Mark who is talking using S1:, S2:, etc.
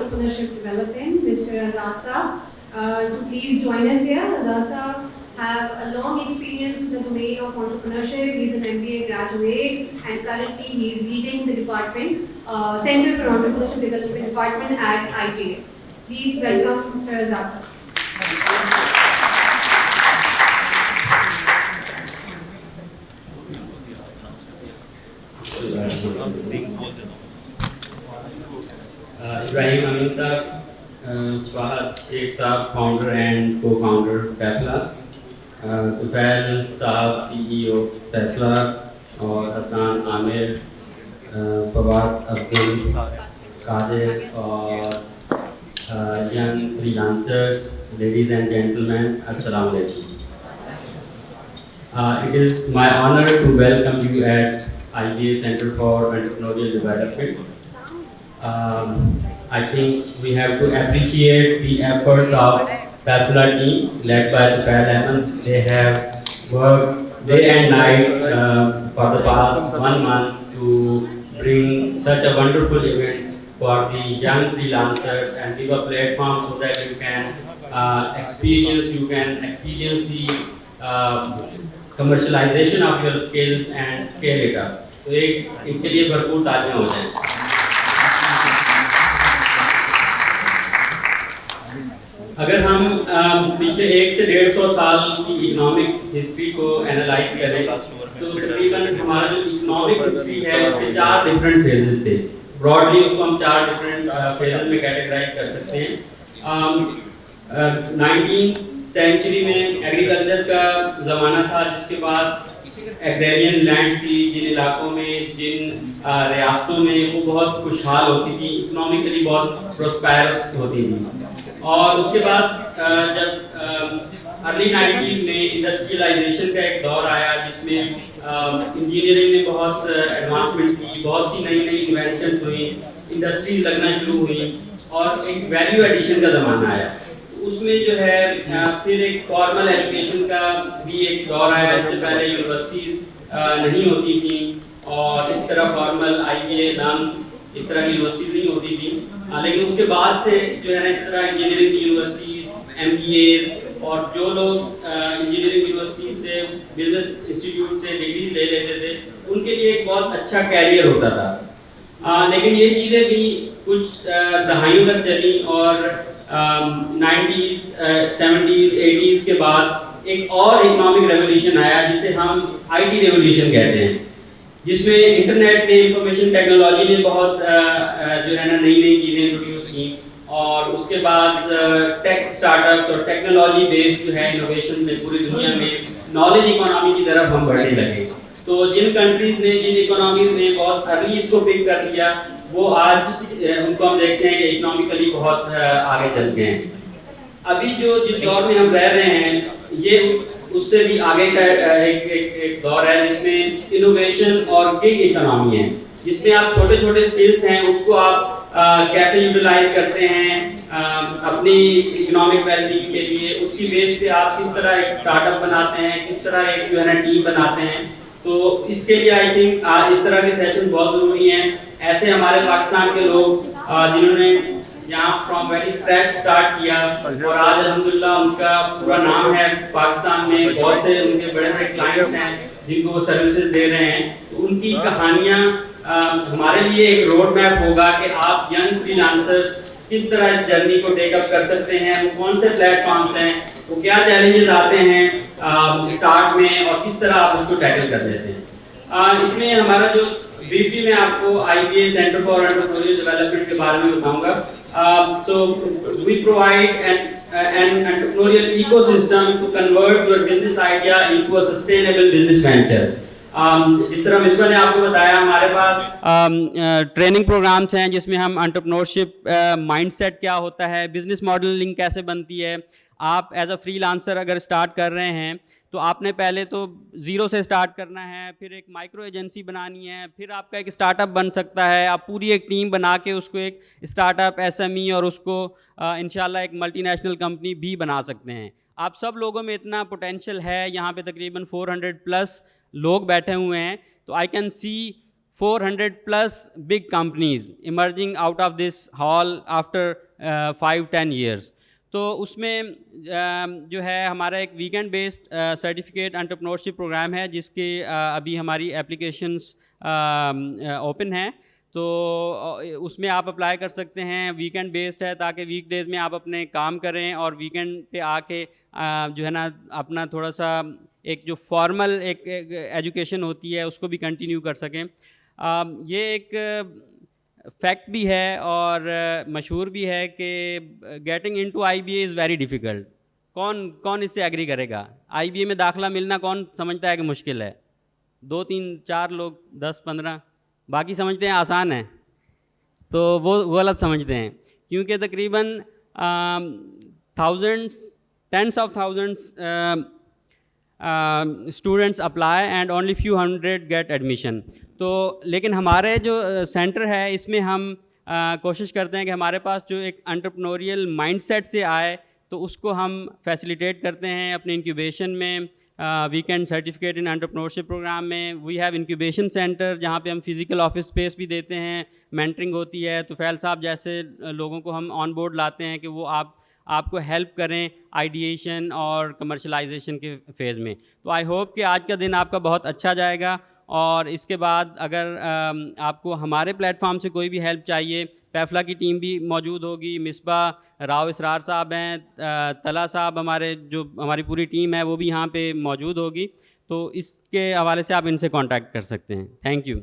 S1: Entrepreneurship Development, Mr. Azad Saab, to please join us here. Azad Saab have a long experience in the domain of entrepreneurship. He is an MBA graduate and currently he is leading the department, Center for Entrepreneurship Development Department at ITA. Please welcome Mr. Azad Saab.
S2: Ibrahim Amin Saab, Swahad Sheikh Saab, founder and co-founder Faisla, Tufail Saab, CEO Faisla, और हसान आमिर, फवाद अब्दुल कादिर और young freelancers, ladies and gentlemen, Assalamu alaikum. It is my honor to welcome you at IBA Center for Entrepreneurial Development. I think we have to appreciate the efforts of Faisla team led by Tufail Ahmed. They have worked day and night for the past 1 month to bring such a wonderful event for the young freelancers and give a platform so that you can experience the commercialization of your skills and scale it up. तो इनके लिए भरपूर तालियां हो जाएं. अगर हम पिछले 1 से 150 साल की इकोनॉमिक हिस्ट्री को एनालाइज करें तो तकरीबन हमारा जो इकोनॉमिक हिस्ट्री है उसके 4 डिफरेंट फेजेस थे. ब्रॉडली उसको हम 4 डिफरेंट फेजेस में कैटेगराइज कर सकते हैं. 19th सेंचुरी में एग्रीकल्चर का ज़माना था जिसके पास एग्रेरियन लैंड थी. जिन इलाकों में जिन रियासतों में वो बहुत खुशहाल होती थी, इकोनॉमिकली बहुत प्रोस्पेरस होती थी. और उसके बाद जब अर्ली 90s में इंडस्ट्रियलाइजेशन का एक दौर आया जिसमें इंजीनियरिंग में बहुत एडवांसमेंट की, बहुत सी नई नई इन्वेंशंस हुई, इंडस्ट्रीज लगना शुरू हुई और एक वैल्यू एडिशन का ज़माना आया. उसमें जो है फिर एक फॉर्मल एजुकेशन का भी एक दौर आया. इससे पहले यूनिवर्सिटीज़ नहीं होती थी और इस तरह फॉर्मल IBA NUMS इस तरह की यूनिवर्सिटीज़ नहीं होती थी. लेकिन उसके बाद से जो है ना इस तरह इंजीनियरिंग की यूनिवर्सिटीज़, MBAs और जो लोग इंजीनियरिंग यूनिवर्सिटीज़ से, बिजनेस इंस्टीट्यूट से डिग्रीज ले लेते थे उनके लिए एक बहुत अच्छा कैरियर होता था. लेकिन ये चीज़ें भी कुछ दहाइयों तक चली और 90s, 70s, 80s के बाद एक और इकोनॉमिक रेवोल्यूशन आया जिसे हम IT रेवोल्यूशन कहते हैं, जिसमें इंटरनेट ने, इंफॉर्मेशन टेक्नोलॉजी ने बहुत जो है ना नई नई चीज़ें इंट्रोड्यूस की और उसके बाद टेक स्टार्टअप्स और टेक्नोलॉजी बेस्ड जो है इनोवेशन में पूरी दुनिया में नॉलेज इकोनॉमी की तरफ हम बढ़ने लगे. तो जिन कंट्रीज़ ने, जिन इकोनॉमीज़ ने बहुत अर्ली इसको पिक कर लिया वो आज उनको हम देखते हैं कि इकोनॉमिकली बहुत आगे चल गए हैं. अभी जिस दौर में हम रह रहे हैं ये उससे भी आगे का एक दौर है जिसमें इनोवेशन और गिग इकोनॉमी है, जिसमें आप छोटे छोटे स्किल्स हैं उसको आप कैसे यूटिलाइज करते हैं अपनी इकोनॉमिक वेलबींग के लिए. उसकी बेस पे आप किस तरह एक स्टार्टअप बनाते हैं, किस तरह एक जो है ना टीम बनाते हैं. तो इसके लिए आई थिंक इस तरह के सेशन बहुत ज़रूरी हैं. ऐसे हमारे पाकिस्तान के लोग जिन्होंने यहाँ फ्रॉम वेरी स्क्रैच स्टार्ट किया और आज अल्हम्दुलिल्लाह उनका पूरा नाम है पाकिस्तान में. बहुत से उनके बड़े बड़े क्लाइंट्स हैं जिनको वो सर्विसेज दे रहे हैं. तो उनकी कहानियाँ हमारे लिए एक रोड मैप होगा कि आप यंग फ्रीलांसर्स किस तरह इस जर्नी को टेकअप कर सकते हैं, वो कौन से प्लेटफॉर्म्स हैं, वो क्या चैलेंजेस आते हैं स्टार्ट में और किस तरह आप उसको टैकल कर लेते हैं. इसमें हमारा जो ब्रीफली मैं आपको IBA centre for entrepreneurial development के बारे में बताऊंगा. So we provide an entrepreneurial ecosystem to convert your business idea into a sustainable business venture. जिस तरह मिसबा ने आपको बताया हमारे पास ट्रेनिंग प्रोग्राम्स हैं जिसमें हम एंटरप्रेन्योरशिप माइंडसेट क्या होता है, बिजनेस मॉडलिंग कैसे बनती है. आप एज अ फ्रीलांसर अगर स्टार्ट कर रहे हैं तो आपने पहले तो ज़ीरो से स्टार्ट करना है, फिर एक माइक्रो एजेंसी बनानी है, फिर आपका एक स्टार्टअप बन सकता है. आप पूरी एक टीम बना के उसको एक स्टार्टअप SME और उसको इंशाल्लाह एक मल्टीनेशनल कंपनी भी बना सकते हैं. आप सब लोगों में इतना पोटेंशियल है. यहाँ पे तकरीबन 400+ लोग बैठे हुए हैं. तो I can see 400 plus big companies emerging out of this hall after 5-10 years. تو اس میں جو ہے ہمارا ایک weekend based certificate entrepreneurship program ہے جس کی ابھی ہماری اپلیکیشنس اوپن ہیں. تو اس میں آپ اپلائی کر سکتے ہیں. ویکینڈ بیسڈ ہے تاکہ ویک ڈیز میں آپ اپنے کام کریں اور ویکینڈ پہ آ کے جو ہے نا اپنا تھوڑا سا ایک جو فارمل ایک ایجوکیشن ہوتی ہے اس کو بھی کنٹینیو کر سکیں. یہ ایک فیکٹ بھی ہے اور مشہور بھی ہے کہ getting into I B A is very difficult. کون اس سے ایگری کرے گا؟ آئی بی اے میں داخلہ ملنا کون سمجھتا ہے کہ مشکل ہے؟ 2-3-4 لوگ 10-15 باقی سمجھتے ہیں آسان ہے. تو وہ غلط سمجھتے ہیں کیونکہ تقریباً tens of thousands students apply and only few hundred get admission. تو لیکن ہمارے جو سینٹر ہے اس میں ہم کوشش کرتے ہیں کہ ہمارے پاس جو ایک انٹرپرینوریل مائنڈ سیٹ سے آئے تو اس کو ہم فیسیلیٹیٹ کرتے ہیں اپنے انکیوبیشن میں. ویکینڈ سرٹیفکیٹ ان انٹرپرینورشپ پروگرام میں وی ہیو انکیوبیشن سینٹر جہاں پہ ہم فزیکل آفس اسپیس بھی دیتے ہیں, مینٹرنگ ہوتی ہے. تو فیل صاحب جیسے لوگوں کو ہم آن بورڈ لاتے ہیں کہ وہ آپ کو ہیلپ کریں آئیڈیشن اور کمرشلائزیشن کے فیز میں. تو آئی ہوپ کہ آج کا دن آپ کا بہت اچھا جائے گا. اور اس کے بعد اگر آپ کو ہمارے پلیٹ فارم سے کوئی بھی ہیلپ چاہیے, پیفلا کی ٹیم بھی موجود ہوگی, مصباح راؤ اسرار صاحب ہیں, طلحہ صاحب ہماری پوری ٹیم ہے وہ بھی یہاں پہ موجود ہوگی. تو اس کے حوالے سے آپ ان سے کانٹیکٹ کر سکتے ہیں. Thank you.